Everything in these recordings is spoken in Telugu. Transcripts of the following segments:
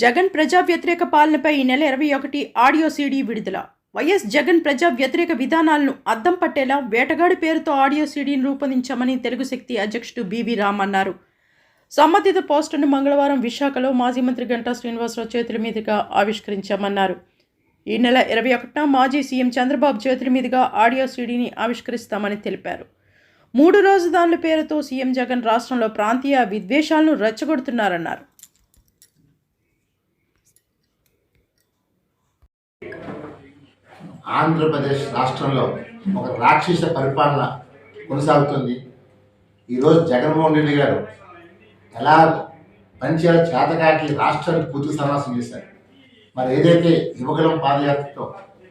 జగన్ ప్రజా వ్యతిరేక పాలనపై ఈ నెల 21 ఆడియో సీడీ విడుదల. వైఎస్ జగన్ ప్రజా వ్యతిరేక విధానాలను అద్దం పట్టేలా వేటగాడి పేరుతో ఆడియో సీడీని రూపొందించామని తెలుగు శక్తి అధ్యక్షుడు బివి రామ్ అన్నారు. సంబంధిత పోస్టర్ను మంగళవారం విశాఖలో మాజీ మంత్రి గంటా శ్రీనివాసరావు చేతుల మీదుగా ఆవిష్కరించామన్నారు. ఈ నెల 21న మాజీ సీఎం చంద్రబాబు చేతుల మీదుగా ఆడియో సీడీని ఆవిష్కరిస్తామని తెలిపారు. 3 రాజధానుల పేరుతో సీఎం జగన్ రాష్ట్రంలో ప్రాంతీయ విద్వేషాలను రెచ్చగొడుతున్నారన్నారు. ఆంధ్రప్రదేశ్ రాష్ట్రంలో ఒక రాక్షస పరిపాలన కొనసాగుతుంది. ఈరోజు జగన్మోహన్ రెడ్డి గారు ఎలా పంచాల చేతకాకి రాష్ట్రానికి పూర్తి సర్వాసం చేశారు. మరి ఏదైతే యువగలం పాదయాత్రతో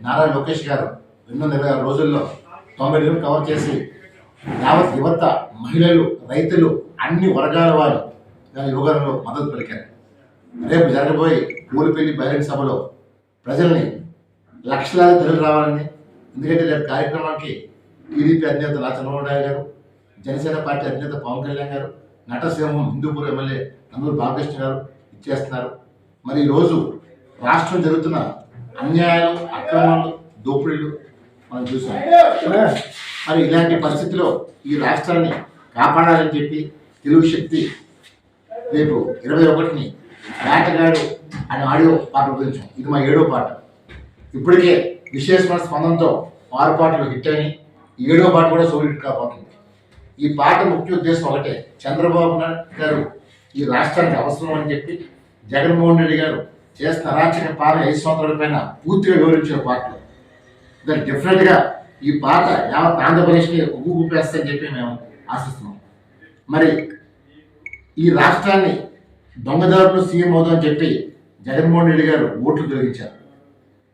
నారా లోకేష్ గారు 220 రోజుల్లో 90 రోజులు కవర్ చేసి యావత్ యువత, మహిళలు, రైతులు, అన్ని వర్గాల వారు యువగలంలో మద్దతు పలికారు. రేపు జరగబోయే పూలపల్లి బహిరంగ సభలో ప్రజల్ని లక్షలాది తరలి రావాలని, ఎందుకంటే రేపు కార్యక్రమానికి టీడీపీ అధినేత చంద్రబాబు నాయుడు గారు, జనసేన పార్టీ అధినేత పవన్ కళ్యాణ్ గారు, నటసింహం హిందూపూర్ ఎమ్మెల్యే నందూరు బాలకృష్ణ గారు ఇచ్చేస్తున్నారు. మరి ఈరోజు రాష్ట్రం జరుగుతున్న అన్యాయాలు, అక్రమాలు, దోపిడీలు మనం చూసాం. మరి ఇలాంటి పరిస్థితిలో ఈ రాష్ట్రాన్ని కాపాడాలని చెప్పి తెలుగు శక్తి రేపు 21ని వేటగాడు అనే ఆడియో పాట ఉపయోగించాం. ఇది మా 7వ పాట. ఇప్పటికే విశేషమైన స్పందనతో 6 పాటలు హిట్ అయినాయి. 7వ పాట కూడా సోల్ హిట్ కాబోతుంది. ఈ పాట ముఖ్య ఉద్దేశం ఒకటే, చంద్రబాబు నాయుడు గారు ఈ రాష్ట్రానికి అవసరం అని చెప్పి జగన్మోహన్ రెడ్డి గారు చేస్తున్న అరాచక పాలన 5 సంవత్సరాల పైన పూర్తిగా వివరించిన పాటలు. దాన్ని డెఫినెట్గా ఈ పాట యావత్ ఆంధ్రప్రదేశ్ని ఊపేస్తుందని చెప్పి మేము ఆశిస్తున్నాం. మరి ఈ రాష్ట్రాన్ని దొంగదారులు సీఎం అవుతుందని చెప్పి జగన్మోహన్ రెడ్డి గారు ఓట్లు తొలగించారు.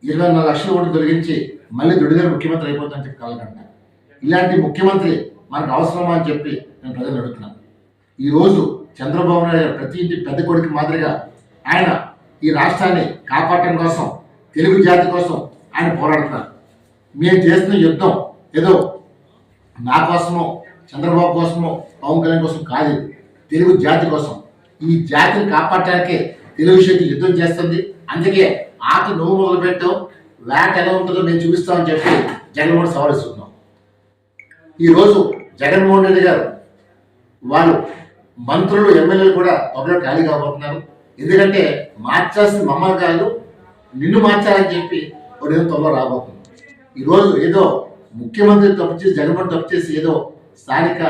24 లక్షల ఓట్లు తొలగించి మళ్ళీ దుడిగారు ముఖ్యమంత్రి అయిపోతుందని చెప్పి కలగంటారు. ఇలాంటి ముఖ్యమంత్రి మనకు అవసరమా అని చెప్పి నేను ప్రజలు అడుగుతున్నాను. ఈరోజు చంద్రబాబు నాయుడు గారు ప్రతి ఇంటి పెద్ద కొడుకు మాదిరిగా ఆయన ఈ రాష్ట్రాన్ని కాపాడటం కోసం, తెలుగు జాతి కోసం ఆయన పోరాడుతున్నారు. మేము చేస్తున్న యుద్ధం ఏదో నా కోసమో, చంద్రబాబు కోసమో, పవన్ కళ్యాణ్ కోసం కాదు, తెలుగు జాతి కోసం. ఈ జాతిని కాపాడటానికే తెలుగు శక్తి యుద్ధం చేస్తుంది. అందుకే ఆట నువ్వు మొదలు పెట్టావు, వేట ఎలా ఉంటుందో మేము చూపిస్తామని చెప్పి జగన్మోహన్ సవాలిస్తున్నాం. ఈరోజు జగన్మోహన్ రెడ్డి గారు వాళ్ళు మంత్రులు, ఎమ్మెల్యేలు కూడా త్వరలో ఖాళీ కాబోతున్నారు. ఎందుకంటే మార్చాల్సిన మమ్మల్ని కాదు, నిన్ను మార్చాలని చెప్పి వాడు ఏదో త్వరలో రాబోతుంది. ఈరోజు ఏదో ముఖ్యమంత్రి తప్పు చేసి, జగన్మోహన్ తప్పు చేసి ఏదో స్థానిక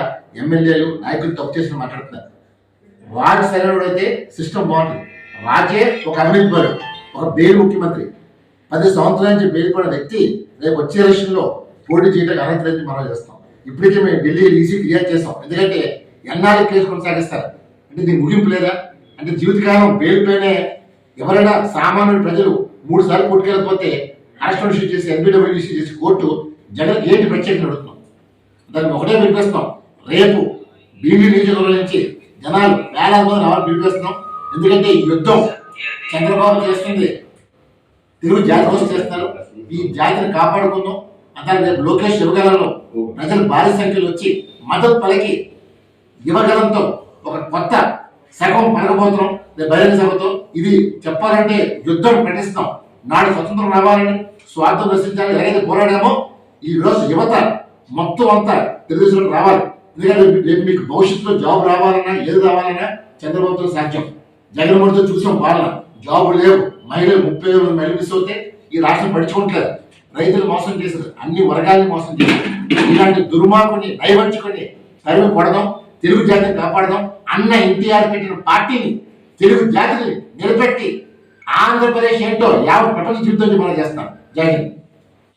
ఎమ్మెల్యేలు, నాయకులు తప్పు చేసి మాట్లాడుతున్నారు. వాడు సరైన అయితే సిస్టమ్ బాగుంటుంది. రాజే ఒక అవినీతి పరుడు, ఒక బెయిల్ ముఖ్యమంత్రి, 10 సంవత్సరాల నుంచి బెయిల్ పడిన వ్యక్తి రేపు వచ్చే ఎలక్షన్లో పోటీ చేయడానికి అర్హత మనం చేస్తాం. ఇప్పటికే మేము ఢిల్లీ ఈసీ క్లియర్ చేస్తాం. ఎందుకంటే ఎన్ఆర్ఐ కేసు కొనసాగిస్తారు అంటే దీనికి ముగింపు లేదా? అంటే జీవితకాలం బెయిల్ పైనే ఎవరైనా సామాన్య ప్రజలు 3 సార్లు కోర్టుకెళ్ళిపోతే అరెస్ట్ ఇష్యూ చేసి, ఎన్బిడబ్ల్యూ ఇష్యూ చేసి కోర్టు జగన్ ఏంటి ప్రత్యేకంగా అడుగుతున్నాం. దాన్ని ఒకటే పిలిపిస్తున్నాం. రేపు భీమిలి నియోజకవర్గం నుంచి జనాలు వేలాది మంది రావాలి పిలిపిస్తున్నాం. ఎందుకంటే ఈ యుద్ధం చంద్రబాబు చేస్తుంది తెలుగు జాతి కోసం చేస్తున్నారు. ఈ జాతిని కాపాడుకుందాం. అంతా రేపు లోకేష్ యువగలంలో ప్రజలు భారీ సంఖ్యలో వచ్చి మద్దతు పలికి యువగలంతో ఒక కొత్త శకం పలకబోతున్నాం రేపు బహిరంగ సభతో. ఇది చెప్పాలంటే యుద్ధం ప్రకటిస్తున్నాం. నాడు స్వతంత్రం రావాలని, స్వార్థం రచించాలని ఎలాగైతే పోరాడామో ఈ రోజు యువత మొత్తం అంతా తెలుగుదేశంలోకి రావాలి. ఎందుకంటే రేపు మీకు భవిష్యత్తులో జాబ్ రావాలన్నా, ఏది రావాలన్నా చంద్రబాబుతో సాధ్యం. జగన్మోహన్తో చూసాం పాలన, జాబులు లేవు, మహిళలు 30,000 మహిళలు మిస్ అవుతే ఈ రాష్ట్రం పడుచుకోవట్లేదు. రైతులు మోసం చేశారు, అన్ని వర్గాలను మోసం చేశారు. ఇలాంటి దుర్మార్గుని నైవంచుకొని తరిమి కొడదాం, తెలుగు జాతిని కాపాడదాం. అన్న ఎన్టీఆర్ పెట్టిన పార్టీని, తెలుగు జాతిని నిలబెట్టి ఆంధ్రప్రదేశ్ ఏంటో యావత్ ప్రపంచ జీవితంలో మనం చేస్తాం. జై హింద్.